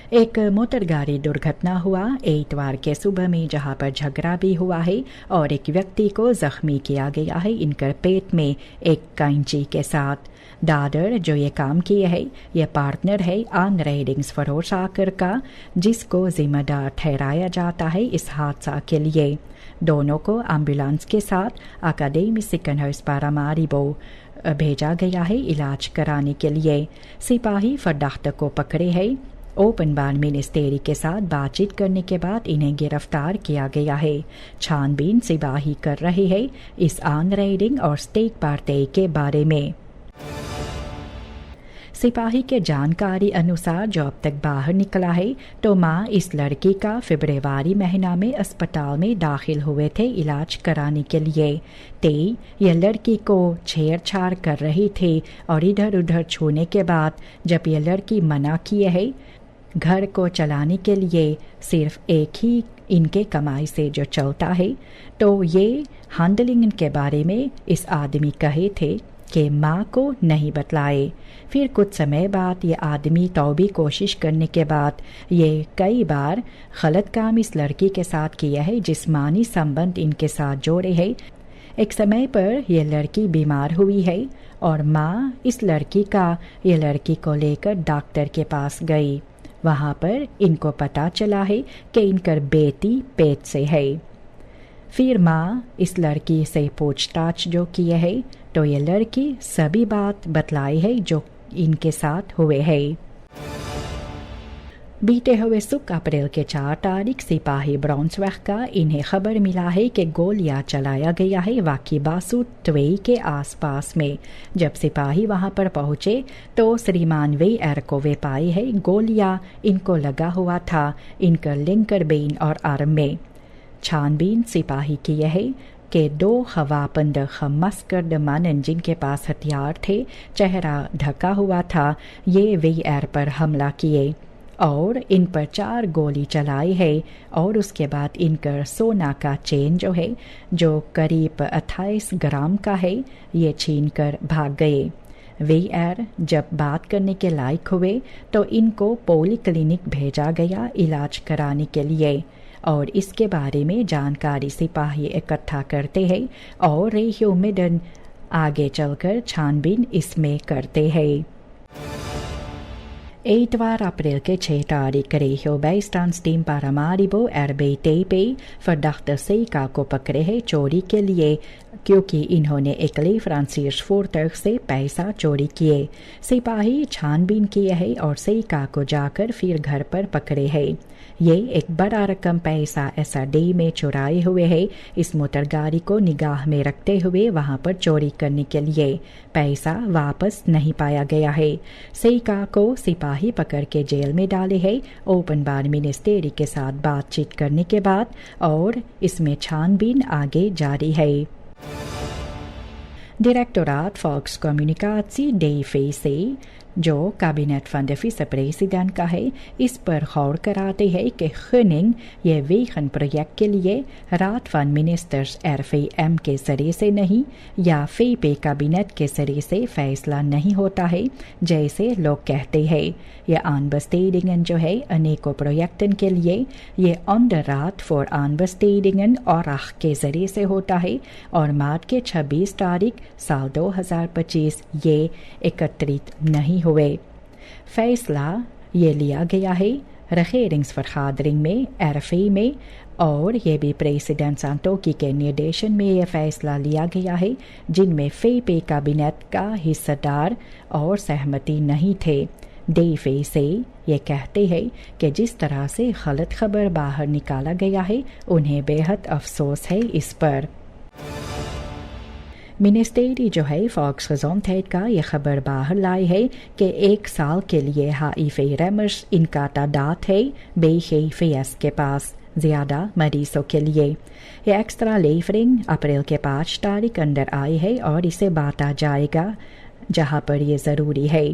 एक मोटर गाड़ी दुर्घटना हुआ इतवार के सुबह में, जहां पर झगड़ा भी हुआ है और एक व्यक्ति को जख्मी किया गया है इनकर पेट में एक कैंची के साथ। दादर जो ये काम किए है ये पार्टनर है आन रेडिंग्स फरोश आकर का, जिसको जिम्मेदार ठहराया जाता है इस हादसा के लिए। दोनों को एम्बुलेंस के साथ अकादमी सिकनहर्स पारामारिबो भेजा गया है इलाज कराने के लिए। सिपाही फर्दाख्त को पकड़े है। ओपन बार मिनिस्टेरी के साथ बातचीत करने के बाद इन्हें गिरफ्तार किया गया है। छानबीन सिपाही कर रहे हैं इस आन रेडिंग और स्टेक पार्टे के बारे में। सिपाही के जानकारी अनुसार जो अब तक बाहर निकला है तो माँ इस लड़की का फरवरी महीना में अस्पताल में दाखिल हुए थे इलाज कराने के लिए। यह लड़की को छेड़छाड़ कर रही थे और इधर उधर छूने के बाद जब यह लड़की मना किए है घर को चलाने के लिए सिर्फ एक ही इनके कमाई से जो चलता है, तो ये हैंडलिंग के बारे में इस आदमी कहे थे कि माँ को नहीं बतलाए। फिर कुछ समय बाद ये आदमी तौबी कोशिश करने के बाद ये कई बार गलत काम इस लड़की के साथ किया है, जिस्मानी संबंध इनके साथ जोड़े है। एक समय पर यह लड़की बीमार हुई है और माँ इस लड़की को लेकर डॉक्टर के पास गई। वहाँ पर इनको पता चला है कि इनकर बेटी पेट से है। फिर माँ इस लड़की से पूछताछ जो किए है तो ये लड़की सभी बात बतलाई है जो इनके साथ हुए है। बीते हुए शुक्र अप्रैल के 4 तारीख सिपाही ब्राउन्सविक का इन्हें खबर मिला है कि गोलियां चलाया गया है वाकीबासु ट्वेई के आसपास में। जब सिपाही वहां पर पहुंचे तो श्रीमान वे एर को वे पाए है गोलियां इनको लगा हुआ था इनकर लिंकर बेन और आर्म में। छानबीन सिपाही की यह है कि 2 हवापंद खमस्कर्द मानन जिनके पास हथियार थे, चेहरा ढका हुआ था, ये वे एर पर हमला किए और इन पर 4 गोली चलाई है और उसके बाद इनकर सोना का चेन जो है जो करीब 28 ग्राम का है ये छीन कर भाग गए। वे एर जब बात करने के लायक हुए तो इनको पोली क्लिनिक भेजा गया इलाज कराने के लिए और इसके बारे में जानकारी सिपाही इकट्ठा करते हैं और रेहियो मिडन आगे चलकर छानबीन इसमें करते हैं। इतवार अप्रैल के 6 तारीख रेहियो बैस्टांस टीम पारामारिबो एरबे टेपे फर्दाख्त सेका को पकड़े है चोरी के लिए, क्योंकि इन्होंने एकले फ्रांसिस फोर्टर्क से पैसा चोरी किए। सिपाही छानबीन किए है और सेका को जाकर फिर घर पर पकड़े है। ये एक बड़ा रकम पैसा एसआरडी में चुराए हुए है। इस मोटर गाड़ी को निगाह में रखते हुए वहां पर चोरी करने के लिए पैसा वापस नहीं पाया गया है। सेका को सिपाही पकड़ के जेल में डाले है ओपन बार मिनिस्टेरी के साथ बातचीत करने के बाद और इसमें छानबीन आगे जारी है। Directoraat Volkscommunicatie DVC जो कैबिनेट फंड विस प्रेसिडेंट का है इस पर गौर कराते हैं कि खनिंग ये वेगन प्रोजेक्ट के लिए रात फंड मिनिस्टर्स RVM के जरिए से नहीं या फेपे कैबिनेट के जरिए से फैसला नहीं होता है जैसे लोग कहते हैं। यह आनबस्टेडिंगन जो है अनेकों प्रोजेक्टन के लिए ये ऑन द रात फॉर आनबस्टेडिंगन और आख के जरिए से होता है और मार्च के 26 तारीख साल 2025 ये एकत्रित नहीं हुए। फैसला ये लिया गया है regeringsvergadering में RFA में और ये भी प्रेसिडेंट सांतोकी के निर्देशन में यह फैसला लिया गया है जिनमें फेपे कैबिनेट का हिस्सेदार और सहमति नहीं थे। डेफे से ये कहते हैं कि जिस तरह से गलत खबर बाहर निकाला गया है उन्हें बेहद अफसोस है इस पर। मिनिस्टेरी जो है फॉक्स गजोंथेट का यह खबर बाहर लाई है कि 1 साल के लिए हाइफे रेमर्स इनका तादाद है बेखेफियस के पास ज़्यादा मरीजों के लिए। यह एक्स्ट्रा लेफरिंग अप्रैल के 5 तारीख अंदर आई है और इसे बांटा जाएगा जहां पर यह ज़रूरी है।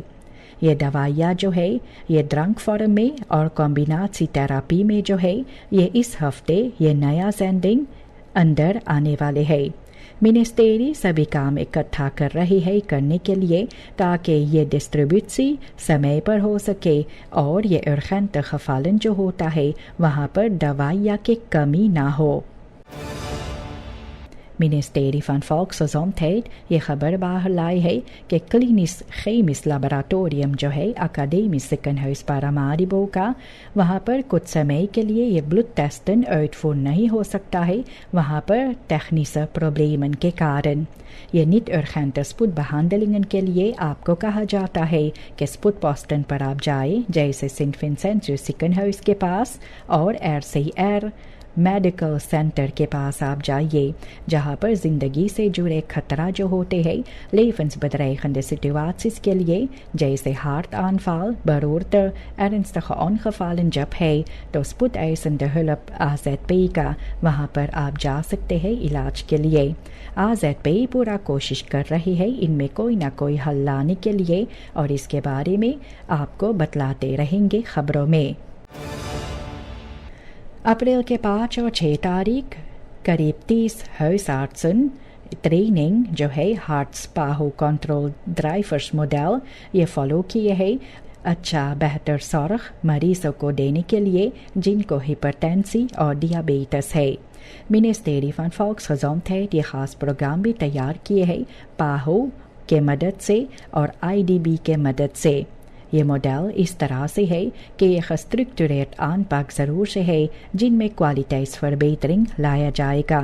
ये दवाइयाँ जो है ये ड्रंक फॉर्म में और कॉम्बिनाची थेरापी में जो है ये इस हफ्ते ये नया सेंडिंग अंदर आने वाले है। मिनिस्टेरी सभी काम इकट्ठा कर रही है करने के लिए ताकि ये डिस्ट्रीब्यूसी समय पर हो सके और ये उर्जेंट खफालन जो होता है वहाँ पर दवाइयाँ की कमी ना हो। Ministerie van Volksgezondheid ये खबर बाहर लाई है कि क्लिनिस खेमिस लेबोरेटोरियम जो है अकादमिsch ziekenhuis Paramaribo का वहाँ पर कुछ समय के लिए ये ब्लड टेस्टन uitvoeren नहीं हो सकता है वहाँ पर technische problemen के कारण। ये नित urgente spoedbehandelingen के लिए आपको कहा जाता है कि स्पुडपोस्टन पर आप जाए जैसे सेंट विंसेंटिus ziekenhuis के पास और RCR मेडिकल सेंटर के पास आप जाइए जहाँ पर ज़िंदगी से जुड़े खतरा जो होते हैं levensbedreigende situaties के लिए जैसे hartaanval, beroerte, ernstige ongevallen जब है तो spoedeisende hulp AZP का वहाँ पर आप जा सकते हैं इलाज के लिए। AZP पूरा कोशिश कर रही है इनमें कोई ना कोई हल लाने के लिए और इसके बारे में आपको बतलाते रहेंगे खबरों में। अप्रैल के 5 और 6 तारीख करीब 30 huisartsen ट्रेनिंग जो है हार्ट स्पाहो कंट्रोल ड्राइवर्स मॉडल ये फॉलो किए है अच्छा बेहतर सौरख मरीजों को देने के लिए जिनको हिपरटेंसी और डियाबेटिस है। Ministerie van Volksgezondheid ये खास प्रोग्राम भी तैयार किए है पाहो के मदद से और IDB के मदद से। ये मॉडल इस तरह से है कि ये gestructureerd aanpak ज़रूर से है जिनमें kwaliteitsverbetering लाया जाएगा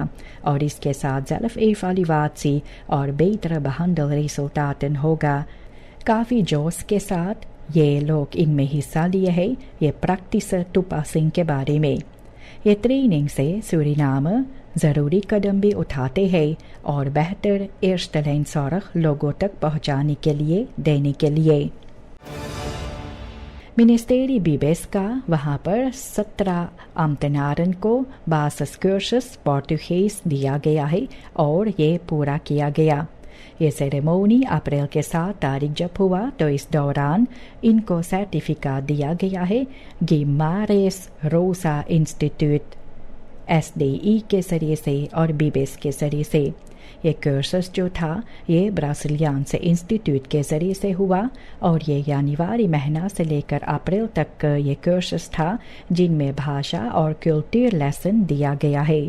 और इसके साथ zelf evaluatie और betere behandelresultaten होगा। काफ़ी जोश के साथ ये लोग इनमें हिस्सा लिए हैं ये praktische toepassing के बारे में। ये ट्रेनिंग से सूरीनाम ज़रूरी कदम भी उठाते हैं और बेहतर eerste lijn zorg लोगों तक पहुँचाने के लिए देने के लिए। Ministerie Bibes का वहाँ पर 17 ambtenaren को basis cursus पोर्तुगीज दिया गया है और ये पूरा किया गया। ये सेरेमोनी अप्रैल के 7 तारीख जब हुआ तो इस दौरान इनको सर्टिफिकेट दिया गया है Guimarães Rosa इंस्टीट्यूट SDI के जरिए से और बीबेस के जरिए से। ये कोर्सेस जो था ये ब्राज़िलियन से इंस्टीट्यूट के ज़रिए से हुआ और ये जनवरी महीना से लेकर अप्रैल तक ये कोर्सेस था जिनमें भाषा और कल्चर लेसन दिया गया है।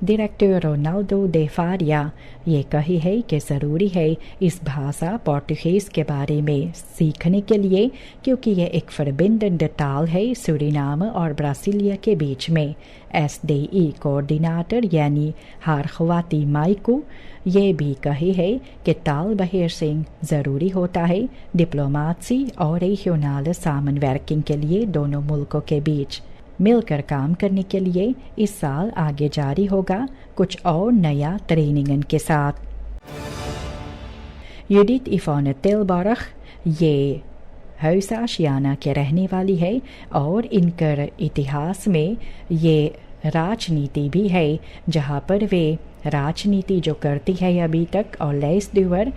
डायरेक्टर रोनाल्डो डे फारिया ये कही है कि ज़रूरी है इस भाषा पोर्तुगीज़ के बारे में सीखने के लिए क्योंकि ये एक verbindende ताल है सूरीनाम और ब्राज़ीलिया के बीच में। SDI कोऑर्डिनेटर यानी हारख्वाती माइकू ये भी कही है कि ताल beheersing ज़रूरी होता है डिप्लोमेसी और regionale samenwerking के लिए दोनों मुल्कों के बीच। मिलकर काम करने के लिए इस साल आगे जारी होगा कुछ और नया ट्रेनिंगन के साथ। यूडिथ इफोने टिलबर्ग ये हुइसाशियाना के रहने वाली है और इनकर इतिहास में ये राजनीति भी है जहाँ पर वे राजनीति जो करती है अभी तक और लेस्डुअर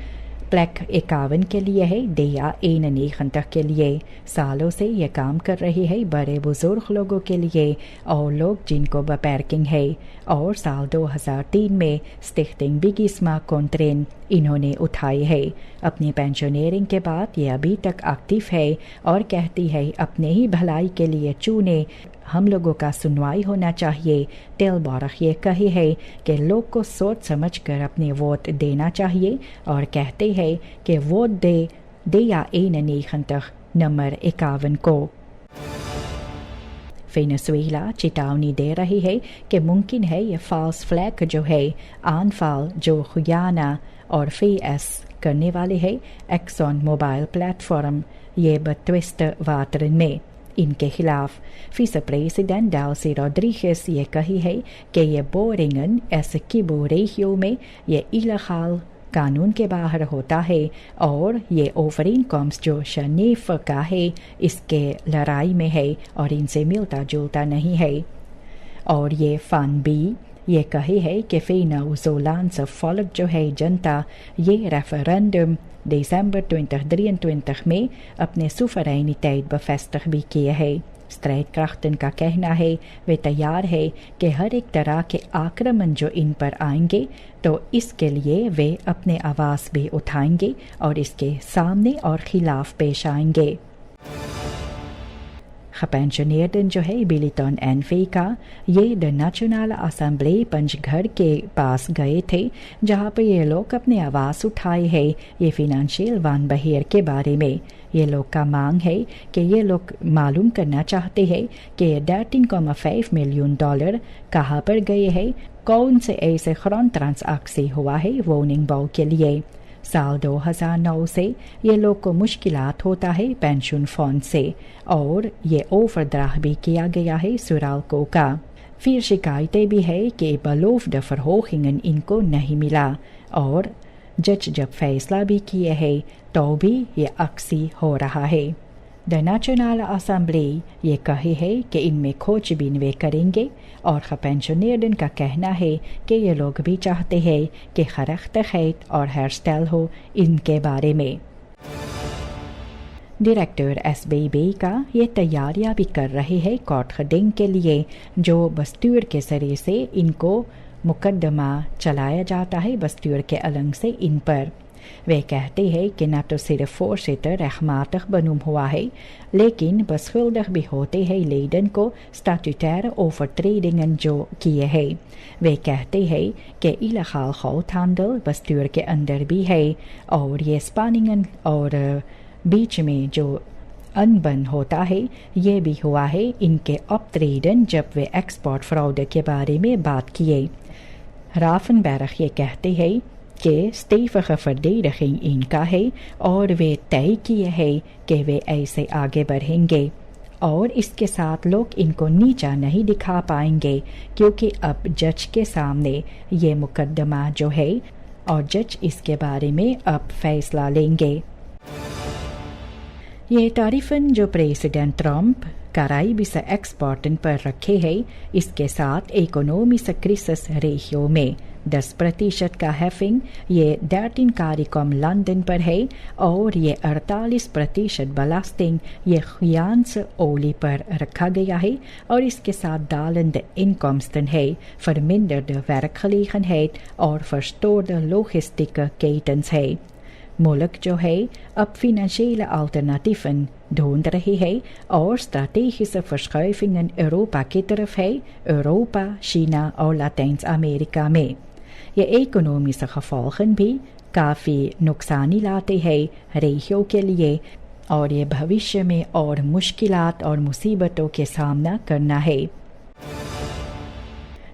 प्लेक 51 के लिए है डेया 91 के लिए सालों से ये काम कर रही है बड़े बुजुर्ग लोगों के लिए और लोग जिनको बेपर्किंग है और साल 2003 में स्टिchting बिगिस्मा कॉन्ट्रेन इन्होंने उठाई है। अपनी पेंशनरिंग के बाद ये अभी तक एक्टिव है और कहती है अपने ही भलाई के लिए चुने हम लोगों का सुनवाई होना चाहिए। टिलबर्ग ये कही है कि लोग को सोच समझ कर अपने वोट देना चाहिए और कहते हैं कि वोट दे या 91 नंबर 51 को। वेनेजुएला चेतावनी दे रही है कि मुमकिन है ये फॉल्स फ्लैग जो है आनफाल जो गुयाना और फेस करने वाले हैं एक्सॉन मोबाइल प्लेटफॉर्म ये बत्विस्ट वाटरन में इनके खिलाफ। विसे प्रेसिडेंट डेल्सी रोड्रिगेज ये कही है कि ये बोरिंगन एसेकिबो रेगियो में ये इलीगल कानून के बाहर होता है और ये ओवरइनकम्स जो शनीफ का है इसके लड़ाई में है और इनसे मिलता जुलता नहीं है। और ये फन बी ये कही है कि वेनेजुएलाanse volk जो है जनता ये रेफरेंडम दिसंबर 2023 में अपने सुवरेनिटेट bevestigd भी किए है। strijdkrachten का कहना है वे तैयार है कि हर एक तरह के आक्रमण जो इन पर आएंगे तो इसके लिए वे अपने आवाज़ भी उठाएंगे और इसके सामने और खिलाफ पेश आएंगे। Gepensioneerden जो है बिलीटन एनफे का ये द नेशनल असेंबली पंचघर के पास गए थे जहाँ पर ये लोग अपने आवाज़ उठाए हैं ये फिनेंशियल वान बहेर के बारे में। ये लोग का मांग है कि ये लोग मालूम करना चाहते हैं कि 13.5 मिलियन डॉलर कहाँ पर गए हैं, कौन से ऐसे खरौन ट्रांसैक्शन हुआ है वोटिंग बॉल के लिए। साल 2009 से ये लोग को मुश्किलात होता है पेंशन फंड से और ये ओवरड्राफ्ट भी किया गया है सुरालको का। फिर शिकायतें भी है कि beloofde verhogingen इनको नहीं मिला और जज जब फैसला भी किए है तो भी ये अक्सी हो रहा है। द नेशनल असेंबली ये कहे है कि इनमें खोजबीन वे करेंगे और पेंशनर्स का कहना है कि ये लोग भी चाहते हैं कि खरख्त और हेयर स्टाइल हो इनके बारे में। डायरेक्टर एसबीबी का ये तैयारियां भी कर रहे हैं कोर्ट खडिंग के लिए जो बस्तूर के जरिए से इनको मुकदमा चलाया जाता है बस्तूर के अलंग से इन पर। वे कहते हैं कि न तो सिर्फ voorzitter rechtmatig benoemd हुआ है लेकिन beschuldigd भी होते हैं लेडन को स्टैट्यूटरी ओवरट्रेडिंग जो किए हैं। वे कहते हैं कि इलीगल goudhandel बस्तूर के अंदर भी है और ये स्पानिंग और बीच में जो अनबन होता है ये भी हुआ है इनके optreden जब वे एक्सपोर्ट फ्रॉड के बारे में बात किए। राफनबर्ग ये कहते हैं कि stevige verdediging इनका है और वे तय किए हैं कि वे ऐसे आगे बढ़ेंगे और इसके साथ लोग इनको नीचा नहीं दिखा पाएंगे क्योंकि अब जज के सामने ये मुकदमा जो है और जज इसके बारे में अब फैसला लेंगे। ये तारीफन जो प्रेसिडेंट ट्रंप कराइबिस एक्सपोर्टन पर रखे हैं इसके साथ इकोनॉमिक क्राइसिस रेशियो में 10% का हैफिंग ये 13 कार्यक्रम लंदन पर है और ये 48% बलास्टिंग ये खियांस ओली पर रखा गया है और इसके साथ डालंद इनकम्sten है verminderde werkgelegenheid और verstoorde logistieke ketens है। मुल्क जो है अब फिनेंशियल अल्टरनेटिवन ढूंढ रही है और strategische verschuivingen यूरोपा की तरफ है, यूरोपा, चीना और लैटिन अमेरिका में। ये इकोनॉमिक gevolgen भी काफ़ी नुकसानी लाते हैं रेशियो के लिए और ये भविष्य में और मुश्किलात और मुसीबतों के सामना करना है।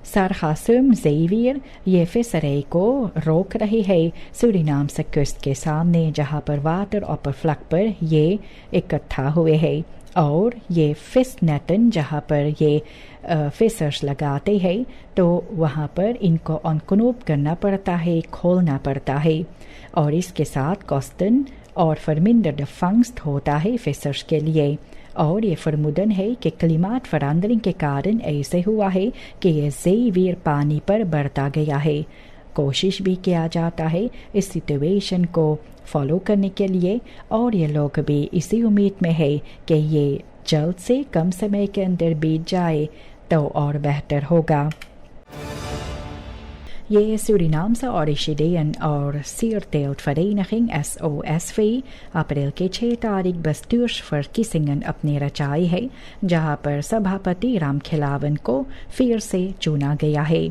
सरखासम ज़ेवियर ये फिसरे को रोक रही है सूरीनाम से कस्ट के सामने जहाँ पर वाटर ओवरफ्लक पर ये इकट्ठा हुए हैं और ये फिस नेटन जहाँ पर ये फिशर्स लगाते हैं तो वहाँ पर इनको अनकनोप करना पड़ता है, खोलना पड़ता है और इसके साथ कॉस्टन और verminderde fangst होता है फिशर्स के लिए और ये फरमुदन है कि क्लिमाट verandering के कारण ऐसे हुआ है कि ये ज़ेवियर पानी पर बढ़ता गया है। कोशिश भी किया जाता है इस सिचुएशन को फॉलो करने के लिए और ये लोग भी इसी उम्मीद में है कि ये जल्द से कम समय के अंदर बीत जाए तो और बेहतर होगा। ये सूरीनामse Orchideeën और Sierteeltvereniging SOSV अप्रैल के 6 तारीख bestuursverkiezingen अपने रचाई है जहां पर सभापति रामखिलावन को फिर से चुना गया है।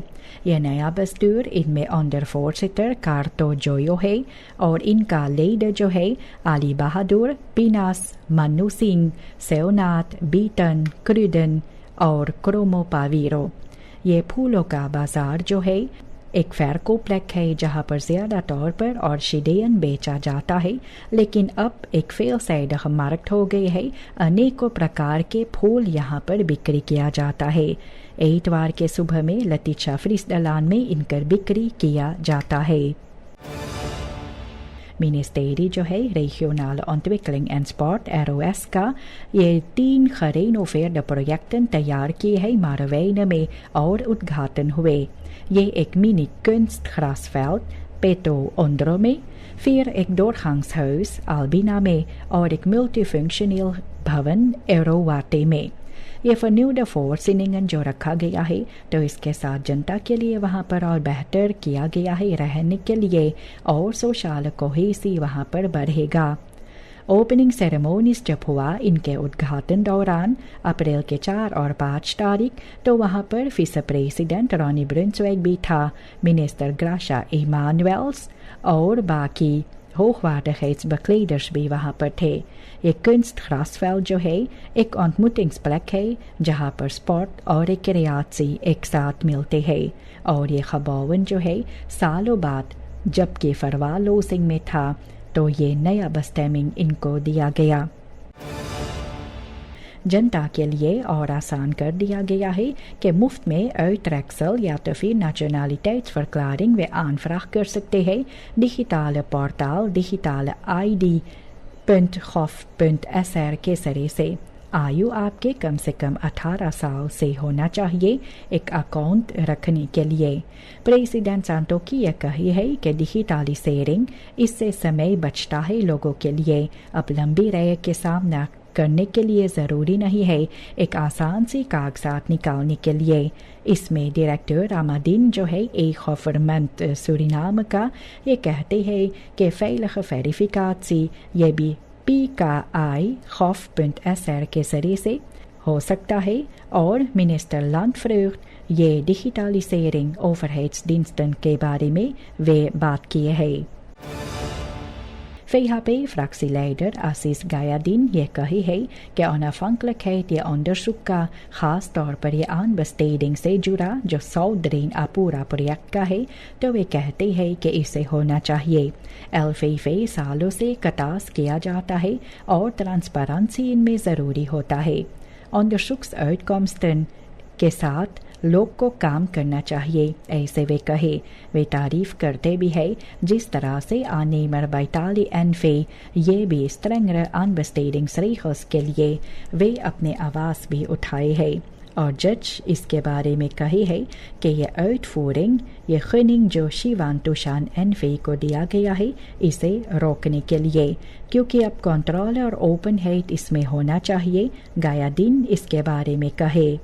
यह नया बस्तूर इनमें अंडर voorzitter कार्टो जोयो है और इनका लीडर जो है अली बहादुर, पिनास, मन्नू सिंह, सेवनाथ, बीटन, क्रूडन और क्रोमो पावीरो। ये फूलों का बाजार जो है एक फेरकोप्लेक है जहाँ पर ज़्यादा तौर पर ऑर्चिडेयन बेचा जाता है लेकिन अब एक फेल साइड मार्केट हो गई है। अनेकों प्रकार के फूल यहाँ पर बिक्री किया जाता है। इतवार के सुबह में लतीचा फ्रिस दलान में इनकर बिक्री किया जाता है। मिनिस्टेरी जो है regionale ontwikkeling en sport ROS का ये 3 gerenoveerde projecten तैयार किए हैं मारवीन में और उद्घाटन हुए। ये एक मिनी kunstgrasveld पेटो ओंड्रो में, फिर एक doorgangshuis अल्बिना में और एक multifunctional भवन एरोवाटे में। ये फन्यू द फोर सिनिंगन जो रखा गया है तो इसके साथ जनता के लिए वहाँ पर और बेहतर किया गया है रहने के लिए और सोशल कोहेसी वहाँ पर बढ़ेगा। ओपनिंग सेरेमोनीज जब हुआ इनके उद्घाटन दौरान अप्रैल के 4 और 5 तारीख तो वहाँ पर विस प्रेसिडेंट रॉनी ब्रुन्सवेग भी था, मिनिस्टर ग्राशा इमानुएल्स और बाकी hoogwaardigheidsbekleders भी वहाँ पर थे। ये kunstgrasveld जो है एक ontmoetingsplek है जहाँ पर स्पोर्ट और रिक्रियाची एक साथ मिलते हैं और ये खबावन जो है सालों बाद जबकि फरवालोसिंग में था तो ये नया बस्टेमिंग इनको दिया गया। जनता के लिए और आसान कर दिया गया है कि मुफ्त में uittreksel या तो फिर nationaliteitsverklaring वे aanvraag कर सकते हैं digitale portaal digitaleid.gov.sr के जरिए से। आयु आपके कम से कम 18 साल से होना चाहिए एक अकाउंट रखने के लिए। प्रेसिडेंट सांतोकी यह कही है कि डिजिटलाइजेशन इससे समय बचता है लोगों के लिए। अब लंबी राह के सामना करने के लिए ज़रूरी नहीं है एक आसान सी कागजात निकालने के लिए। इसमें डायरेक्टर रामादीन जो है एक गवर्नमेंट सूरीनाम का ये कहते हैं कि veilige verificatie ये भी PKI.gov.sr के जरिए से हो सकता है और मिनिस्टर लैंडवृcht ये डिजिटलाइजेशन ओवरहेड्सdiensten के बारे में वे बात किए हैं। VHP-fractieleider Aziz Gayadin ये कही है कि onafhankelijkheid ये onderzoek का खास तौर पर ये aanbesteding से जुड़ा जो Southern पूरा प्रोजेक्ट का है तो वे कहते हैं कि इसे होना चाहिए। LVV सालों से कटास किया जाता है और ट्रांसपेरेंसी इनमें ज़रूरी होता है। onderzoeksuitkomsten के साथ लोग को काम करना चाहिए ऐसे वे कहे। वे तारीफ करते भी है जिस तरह से aannemer Baitali NV ये भी strengere aanbestedingsregels के लिए वे अपने आवाज़ भी उठाए है और जज इसके बारे में कहे है कि ये uitvoering ये gunning जो शिवांतुशान NV को दिया गया है इसे रोकने के लिए क्योंकि अब कंट्रोल और ओपनहेड इसमें होना चाहिए। गायादीन इसके बारे में कहे।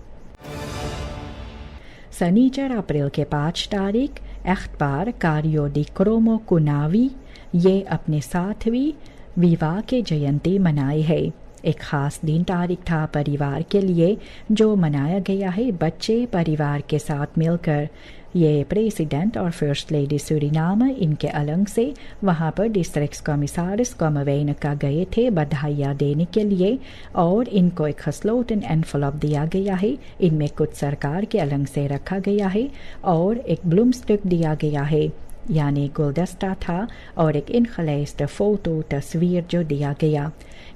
शनिचर अप्रैल के 5 तारीख एख्तबार कार्यो दी क्रोमो कुनावी ये अपने 7वीं विवाह के जयंती मनाए है। एक खास दिन तारीख था परिवार के लिए जो मनाया गया है बच्चे परिवार के साथ मिलकर। ये प्रेसिडेंट और फर्स्ट लेडी सूरीनाम इनके अलंग से वहाँ पर डिस्ट्रिक्ट कमिसारिस कॉमवेन का गए थे बधाइयाँ देने के लिए और इनको एक खसलोटन एनवलप दिया गया है। इनमें कुछ सरकार के अलंग से रखा गया है और एक ब्लूमस्टिक दिया गया है यानी गुलदस्ता था और एक इनखलेस्ट फोटो तस्वीर जो दिया गया।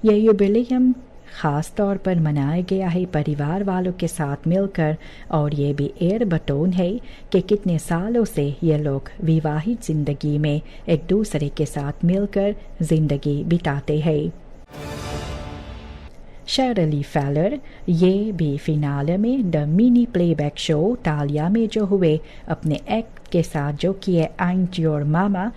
यह युबिलियम ख़ास तौर पर मनाया गया है परिवार वालों के साथ मिलकर और ये भी एयर बटोन है कि कितने सालों से ये लोग विवाहित ज़िंदगी में एक दूसरे के साथ मिलकर ज़िंदगी बिताते हैं। शर्ली फेलर ये भी फिनाले में द मिनी प्लेबैक शो तालिया में जो हुए अपने एक्ट के साथ जो किए आइंट योर मामा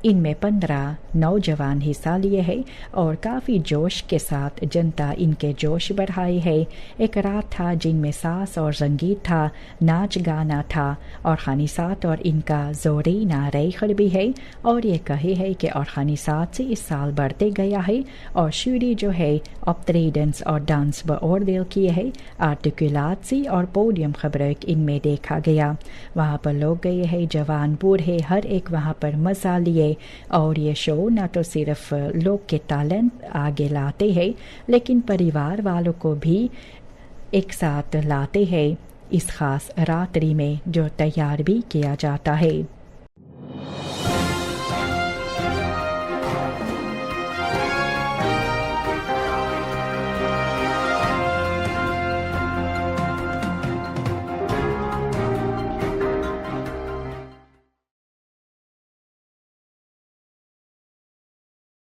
इनमें 15 नौजवान हिस्सा लिए हैं और काफ़ी जोश के साथ जनता इनके जोश बढ़ाए है। एक रात था जिनमें सांस और संगीत था, नाच गाना था और खानिसात और इनका जोरी नारे भी है और ये कहे है कि और खानिसात से इस साल बढ़ते गया है और शुरी जो है ऑप्ट्रेडेंस और डांस बओरदेल किए है। आर्टिकुलाची और पोडियम खबरें इनमें देखा गया। वहाँ पर लोग गए हैं जवान बूढ़े हर एक वहाँ पर मज़ा लिए और ये शो न तो सिर्फ लोग के टैलेंट आगे लाते हैं लेकिन परिवार वालों को भी एक साथ लाते हैं इस खास रात्रि में जो तैयार भी किया जाता है।